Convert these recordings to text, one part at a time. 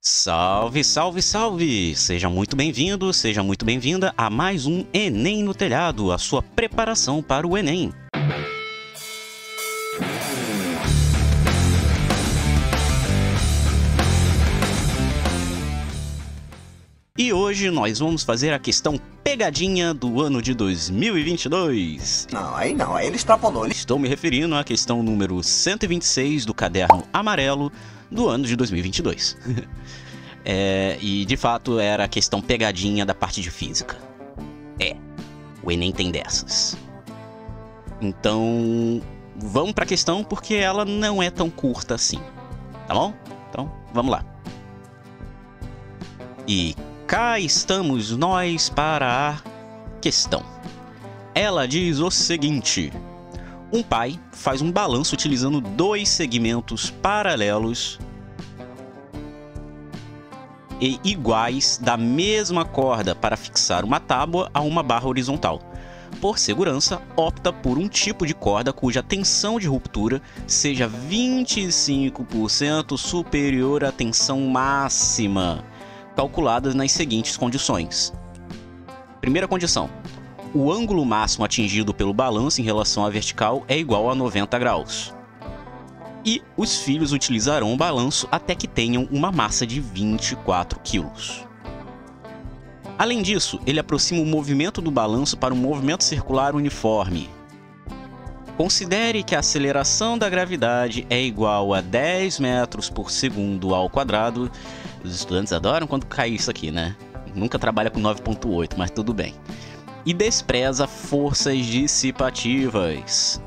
Salve, salve, salve! Seja muito bem-vindo, seja muito bem-vinda a mais um Enem no Telhado, a sua preparação para o Enem. E hoje nós vamos fazer a questão pegadinha do ano de 2022. Não, aí ele extrapolou. Estou me referindo à questão número 126 do caderno amarelo do ano de 2022. E de fato era a questão pegadinha da parte de física. O Enem tem dessas. Então, vamos para a questão porque ela não é tão curta assim. Tá bom? Então, vamos lá. E cá estamos nós para a questão. Ela diz o seguinte: um pai faz um balanço utilizando dois segmentos paralelos e iguais da mesma corda para fixar uma tábua a uma barra horizontal. Por segurança, opta por um tipo de corda cuja tensão de ruptura seja 25% superior à tensão máxima, calculadas nas seguintes condições. Primeira condição: o ângulo máximo atingido pelo balanço em relação à vertical é igual a 90 graus. E os filhos utilizarão o balanço até que tenham uma massa de 24 kg. Além disso, ele aproxima o movimento do balanço para um movimento circular uniforme. Considere que a aceleração da gravidade é igual a 10 metros por segundo ao quadrado. Os estudantes adoram quando cai isso aqui, né? Nunca trabalha com 9,8, mas tudo bem. E despreza forças dissipativas.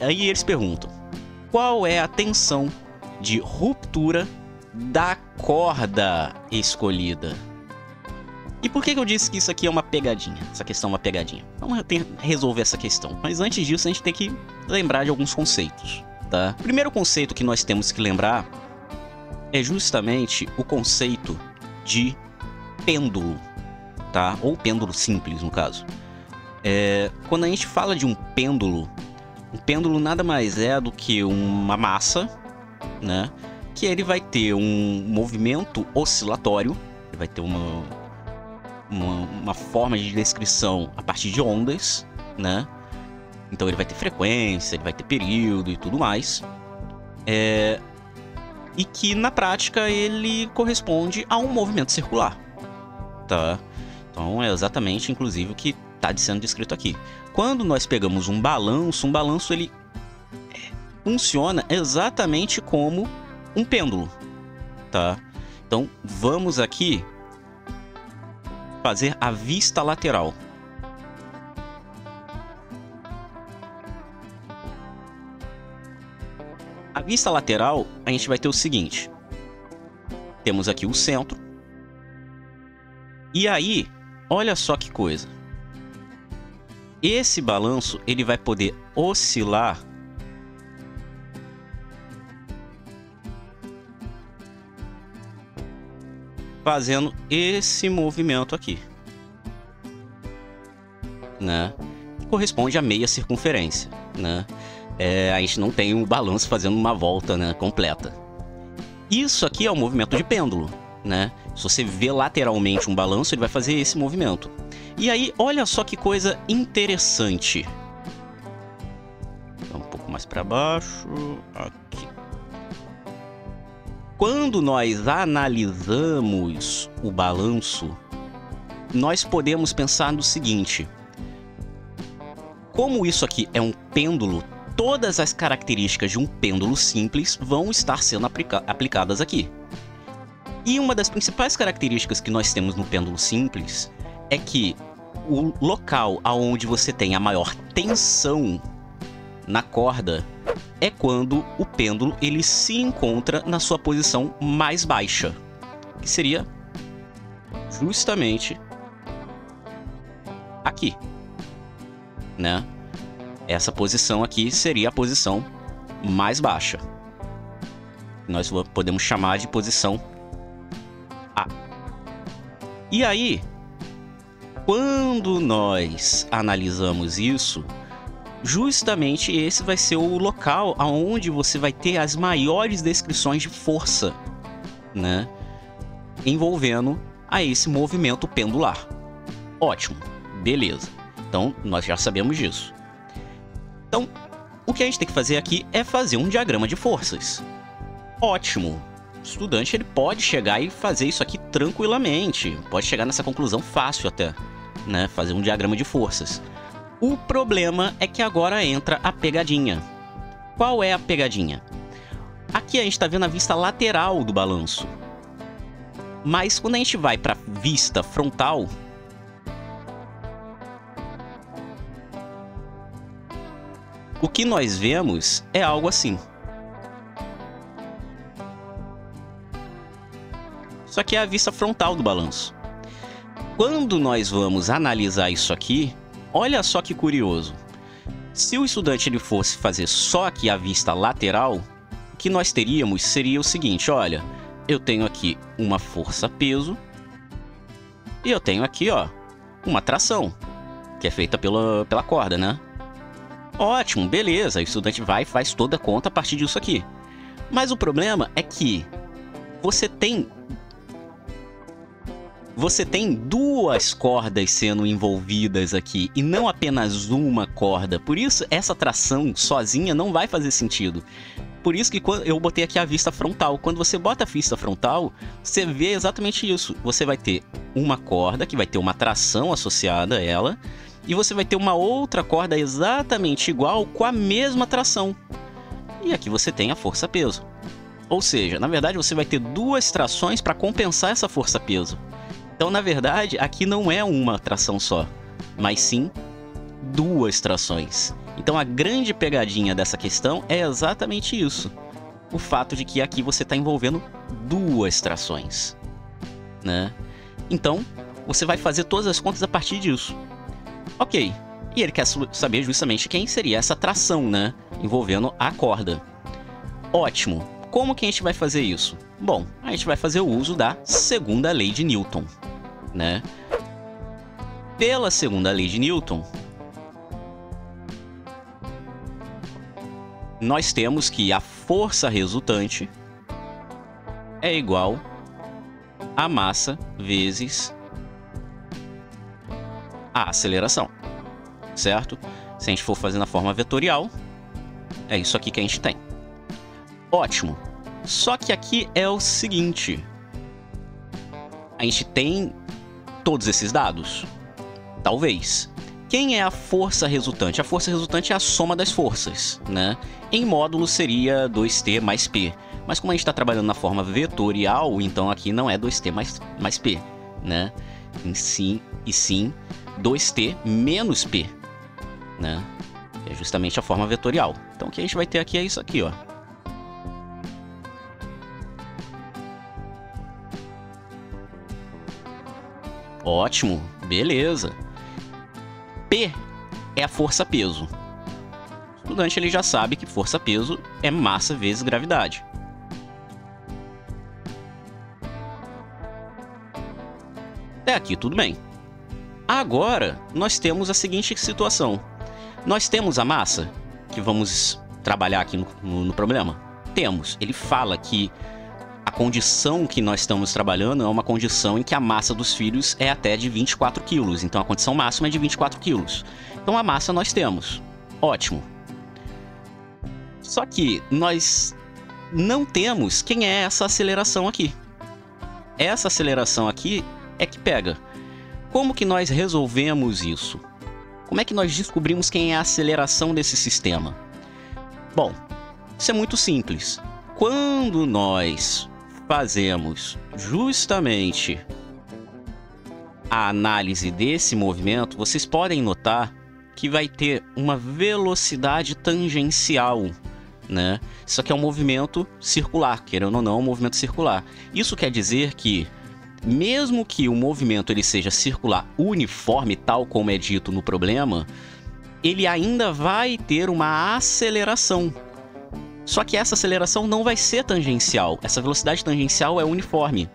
Aí eles perguntam: qual é a tensão de ruptura da corda escolhida? E por que eu disse que isso aqui é uma pegadinha? Essa questão é uma pegadinha. Vamos resolver essa questão. Mas antes disso, a gente tem que lembrar de alguns conceitos, tá? O primeiro conceito que nós temos que lembrar é justamente o conceito de pêndulo, tá? Ou pêndulo simples, no caso. Quando a gente fala de um pêndulo nada mais é do que uma massa, né? Que ele vai ter um movimento oscilatório, ele vai ter uma forma de descrição a partir de ondas, né? Então ele vai ter frequência, ele vai ter período e tudo mais. E que na prática ele corresponde a um movimento circular, tá? Então é exatamente, inclusive, o que está sendo descrito aqui. Quando nós pegamos um balanço ele funciona exatamente como um pêndulo, tá? Então vamos aqui fazer a vista lateral. A vista lateral, a gente vai ter o seguinte: temos aqui o centro. E aí, olha só que coisa. Esse balanço, ele vai poder oscilar fazendo esse movimento aqui, né? Que corresponde a meia circunferência, né? A gente não tem um balanço fazendo uma volta, né, completa. Isso aqui é o movimento de pêndulo, né? Se você vê lateralmente um balanço, ele vai fazer esse movimento. E aí, olha só que coisa interessante. Um pouco mais para baixo, aqui. Quando nós analisamos o balanço, nós podemos pensar no seguinte: como isso aqui é um pêndulo, todas as características de um pêndulo simples vão estar sendo aplicadas aqui. E uma das principais características que nós temos no pêndulo simples é que o local onde você tem a maior tensão na corda é quando o pêndulo ele se encontra na sua posição mais baixa, que seria justamente aqui, né? Essa posição aqui seria a posição mais baixa. Nós podemos chamar de posição A. E aí, quando nós analisamos isso, justamente esse vai ser o local onde você vai ter as maiores descrições de força né, envolvendo a esse movimento pendular. Ótimo, beleza. Então, nós já sabemos disso. Então, o que a gente tem que fazer aqui é fazer um diagrama de forças. Ótimo. O estudante ele pode chegar e fazer isso aqui tranquilamente. Pode chegar nessa conclusão fácil até, né? Fazer um diagrama de forças. O problema é que agora entra a pegadinha. Qual é a pegadinha? Aqui a gente está vendo a vista lateral do balanço. Mas quando a gente vai para a vista frontal, o que nós vemos é algo assim. Isso aqui é a vista frontal do balanço. Quando nós vamos analisar isso aqui, olha só que curioso. Se o estudante ele fosse fazer só aqui a vista lateral, o que nós teríamos seria o seguinte, olha, eu tenho aqui uma força-peso e eu tenho aqui, ó, uma tração, que é feita pela corda, né? Ótimo, beleza, o estudante vai e faz toda a conta a partir disso aqui. Mas o problema é que você tem duas cordas sendo envolvidas aqui e não apenas uma corda. Por isso, essa tração sozinha não vai fazer sentido. Por isso que eu botei aqui a vista frontal. Quando você bota a vista frontal, você vê exatamente isso. Você vai ter uma corda que vai ter uma tração associada a ela e você vai ter uma outra corda exatamente igual com a mesma tração. E aqui você tem a força-peso. Ou seja, na verdade você vai ter duas trações para compensar essa força-peso. Então, na verdade, aqui não é uma tração só, mas sim duas trações. Então, a grande pegadinha dessa questão é exatamente isso. O fato de que aqui você está envolvendo duas trações, né? Então, você vai fazer todas as contas a partir disso. Ok, e ele quer saber justamente quem seria essa tração, né? Envolvendo a corda. Ótimo. Como que a gente vai fazer isso? Bom, a gente vai fazer o uso da segunda lei de Newton, né? Pela segunda lei de Newton, nós temos que a força resultante é igual a massa vezes a aceleração, certo? Se a gente for fazer na forma vetorial, é isso aqui que a gente tem. Ótimo. Só que aqui é o seguinte. A gente tem todos esses dados? Talvez. Quem é a força resultante? A força resultante é a soma das forças, né? Em módulo seria 2t mais p. Mas como a gente está trabalhando na forma vetorial, então aqui não é 2t mais p, né? E sim 2t menos p, né? Que é justamente a forma vetorial. Então o que a gente vai ter aqui é isso aqui, ó. Ótimo, beleza. P é a força-peso. O estudante ele já sabe que força-peso é massa vezes gravidade. Até aqui tudo bem. Agora, nós temos a seguinte situação. Nós temos a massa, que vamos trabalhar aqui no problema? Temos. Ele fala que a condição que nós estamos trabalhando é uma condição em que a massa dos filhos é até de 24 kg. Então, a condição máxima é de 24 kg. Então, a massa nós temos. Ótimo. Só que nós não temos quem é essa aceleração aqui. Essa aceleração aqui é que pega. Como que nós resolvemos isso? Como é que nós descobrimos quem é a aceleração desse sistema? Bom, isso é muito simples. Quando nós fazemos justamente a análise desse movimento, vocês podem notar que vai ter uma velocidade tangencial, né? Isso aqui é um movimento circular, querendo ou não, é um movimento circular. Isso quer dizer que, mesmo que o movimento ele seja circular uniforme, tal como é dito no problema, ele ainda vai ter uma aceleração. Só que essa aceleração não vai ser tangencial. Essa velocidade tangencial é uniforme.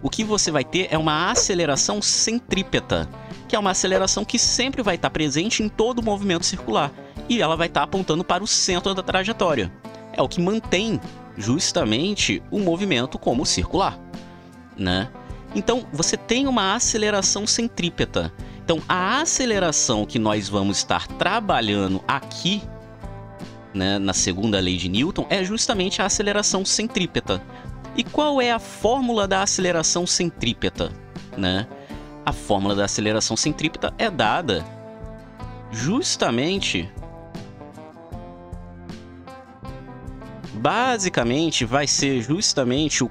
O que você vai ter é uma aceleração centrípeta, que é uma aceleração que sempre vai estar presente em todo o movimento circular. E ela vai estar apontando para o centro da trajetória. É o que mantém justamente o movimento como circular, né? Então, você tem uma aceleração centrípeta. Então, a aceleração que nós vamos estar trabalhando aqui, né, na segunda lei de Newton, é justamente a aceleração centrípeta. E qual é a fórmula da aceleração centrípeta, né? A fórmula da aceleração centrípeta é dada justamente... Basicamente, vai ser justamente o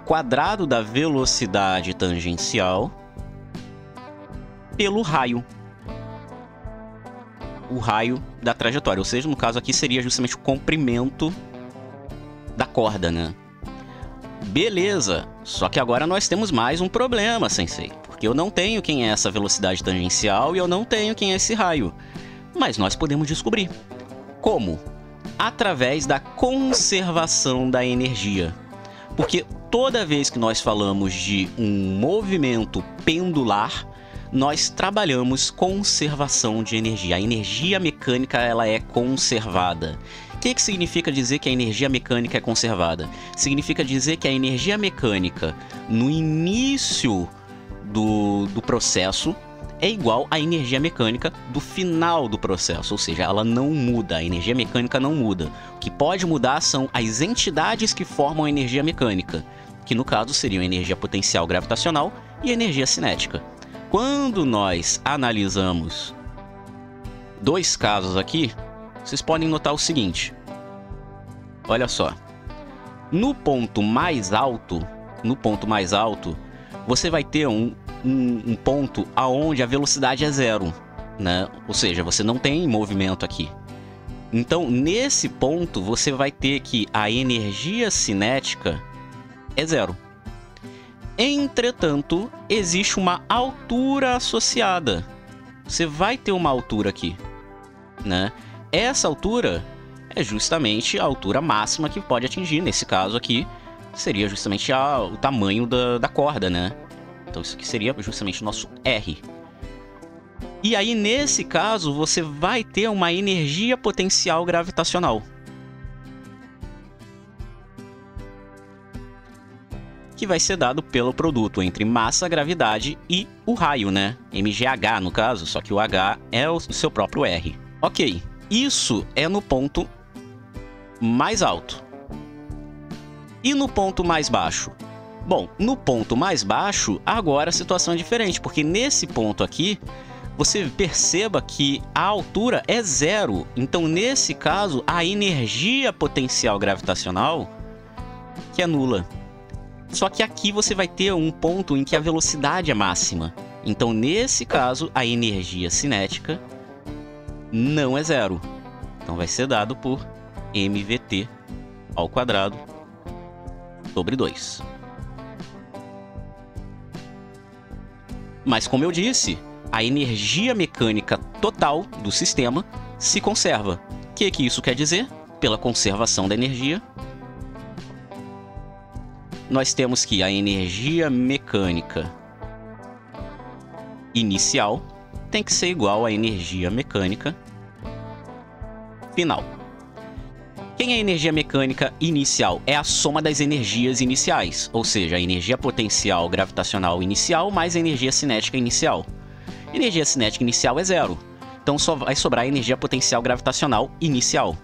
quadrado da velocidade tangencial pelo raio. O raio da trajetória. Ou seja, no caso aqui seria justamente o comprimento da corda, né? Beleza. Só que agora nós temos mais um problema, Sensei. Porque eu não tenho quem é essa velocidade tangencial e eu não tenho quem é esse raio. Mas nós podemos descobrir. Como? Através da conservação da energia. Porque toda vez que nós falamos de um movimento pendular, nós trabalhamos conservação de energia. A energia mecânica ela é conservada. O que significa dizer que a energia mecânica é conservada? Significa dizer que a energia mecânica, no início do processo, é igual à energia mecânica do final do processo, ou seja, ela não muda, a energia mecânica não muda. O que pode mudar são as entidades que formam a energia mecânica, que no caso seriam a energia potencial gravitacional e a energia cinética. Quando nós analisamos dois casos aqui, vocês podem notar o seguinte. Olha só. No ponto mais alto, você vai ter um ponto aonde a velocidade é zero, né? Ou seja, você não tem movimento aqui. Então, nesse ponto, você vai ter que a energia cinética é zero. Entretanto, existe uma altura associada. Você vai ter uma altura aqui, né? Essa altura é justamente a altura máxima que pode atingir. Nesse caso aqui, seria justamente o tamanho da corda, né? Então, isso aqui seria justamente o nosso R. E aí, nesse caso, você vai ter uma energia potencial gravitacional. Que vai ser dado pelo produto entre massa, gravidade e o raio, né? mgh, no caso, só que o H é o seu próprio R. Ok, isso é no ponto mais alto. E no ponto mais baixo? Bom, no ponto mais baixo, agora a situação é diferente, porque nesse ponto aqui, você perceba que a altura é zero. Então, nesse caso, a energia potencial gravitacional que é nula. Só que aqui você vai ter um ponto em que a velocidade é máxima. Então, nesse caso, a energia cinética não é zero. Então, vai ser dado por mvt ao quadrado sobre 2. Mas, como eu disse, a energia mecânica total do sistema se conserva. O que isso quer dizer? Pela conservação da energia, nós temos que a energia mecânica inicial tem que ser igual à energia mecânica final. Quem é a energia mecânica inicial? É a soma das energias iniciais, ou seja, a energia potencial gravitacional inicial mais a energia cinética inicial. Energia cinética inicial é zero, então só vai sobrar a energia potencial gravitacional inicial.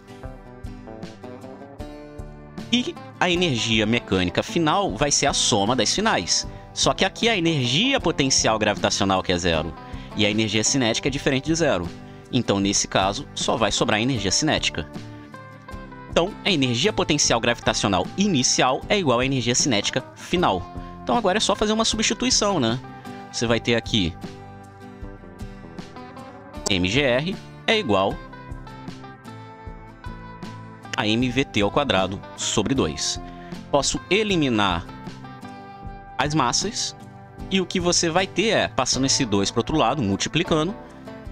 E a energia mecânica final vai ser a soma das finais. Só que aqui a energia potencial gravitacional que é zero e a energia cinética é diferente de zero. Então, nesse caso, só vai sobrar a energia cinética. Então, a energia potencial gravitacional inicial é igual à energia cinética final. Então, agora é só fazer uma substituição, né? Você vai ter aqui mgr é igual a mvt ao quadrado sobre 2. Posso eliminar as massas e o que você vai ter é, passando esse 2 para o outro lado, multiplicando,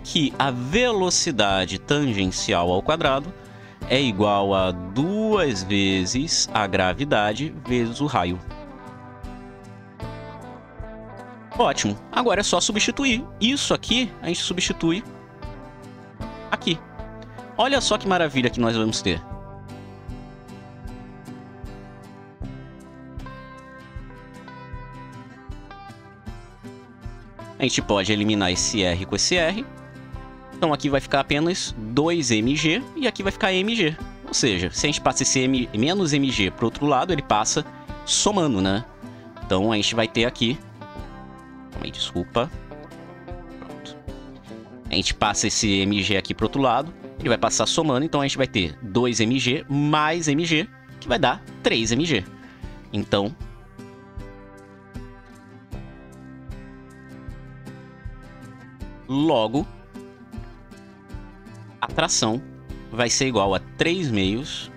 que a velocidade tangencial ao quadrado é igual a 2 vezes a gravidade vezes o raio. Ótimo. Agora é só substituir. Isso aqui a gente substitui aqui. Olha só que maravilha que nós vamos ter. A gente pode eliminar esse R com esse R. Então aqui vai ficar apenas 2mg e aqui vai ficar mg. Ou seja, se a gente passa esse menos mg para o outro lado, ele passa somando, né? Então a gente vai ter aqui... Desculpa. Pronto. A gente passa esse mg aqui para o outro lado, ele vai passar somando, então a gente vai ter 2mg mais mg, que vai dar 3mg. Então... logo, a tração vai ser igual a 3 meios,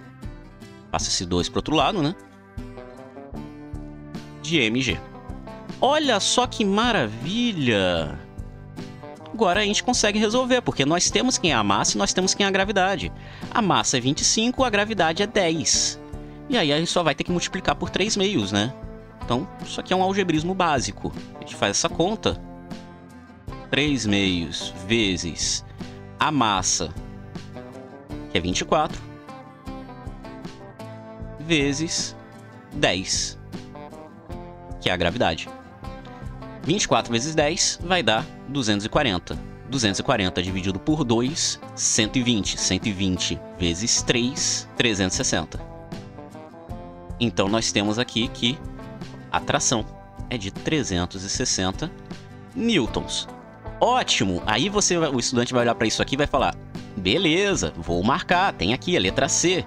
passa esse 2 para o outro lado, né? De mg. Olha só que maravilha! Agora a gente consegue resolver, porque nós temos quem é a massa e nós temos quem é a gravidade. A massa é 25, a gravidade é 10. E aí a gente só vai ter que multiplicar por 3 meios, né? Então, isso aqui é um algebrismo básico. A gente faz essa conta. 3 meios vezes a massa, que é 24, vezes 10, que é a gravidade. 24 vezes 10 vai dar 240. 240 dividido por 2, 120. 120 vezes 3, 360. Então nós temos aqui que a tração é de 360 newtons. Ótimo! Aí o estudante vai olhar para isso aqui e vai falar: beleza, vou marcar, tem aqui a letra C.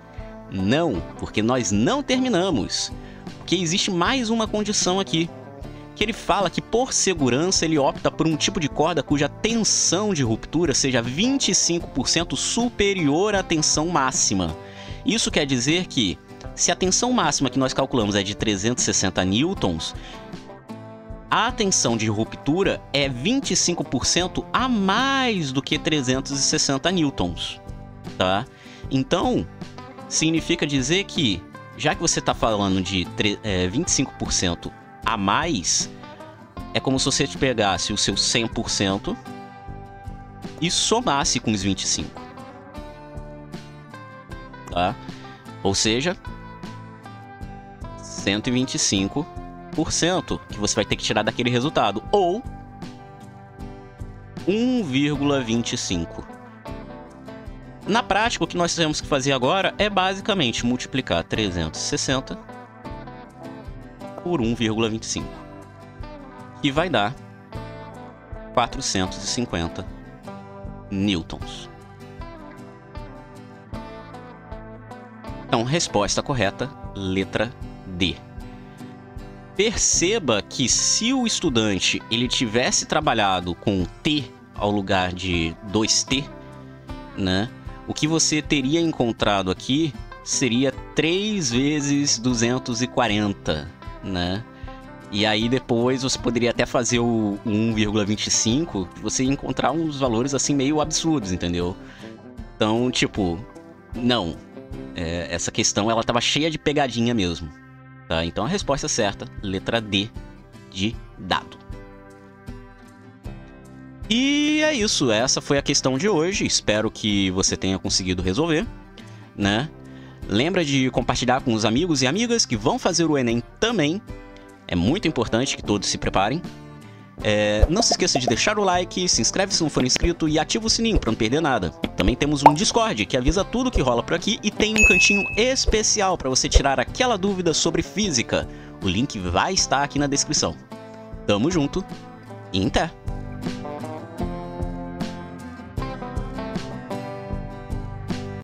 Não, porque nós não terminamos. Porque existe mais uma condição aqui. Que ele fala que, por segurança, ele opta por um tipo de corda cuja tensão de ruptura seja 25% superior à tensão máxima. Isso quer dizer que, se a tensão máxima que nós calculamos é de 360 newtons, a tensão de ruptura é 25% a mais do que 360 newtons, tá? Então, significa dizer que, já que você está falando de 25% a mais, é como se você pegasse o seu 100% e somasse com os 25%, tá? Ou seja, 125% que você vai ter que tirar daquele resultado, ou 1,25. Na prática, o que nós temos que fazer agora é basicamente multiplicar 360 por 1,25, que vai dar 450 newtons. Então, resposta correta, letra D. Perceba que se o estudante ele tivesse trabalhado com T ao lugar de 2T, né, o que você teria encontrado aqui seria 3 vezes 240, né? E aí depois você poderia até fazer o 1,25, você ia encontrar uns valores assim meio absurdos, entendeu? Então, tipo, não. Essa questão ela estava cheia de pegadinha mesmo. Tá? Então a resposta certa, letra D de dado. E é isso, essa foi a questão de hoje. Espero que você tenha conseguido resolver, né? Lembra de compartilhar com os amigos e amigas que vão fazer o Enem também. É muito importante que todos se preparem. Não se esqueça de deixar o like, se inscreve se não for inscrito e ativa o sininho para não perder nada. Também temos um Discord que avisa tudo que rola por aqui e tem um cantinho especial para você tirar aquela dúvida sobre física. O link vai estar aqui na descrição. Tamo junto e até!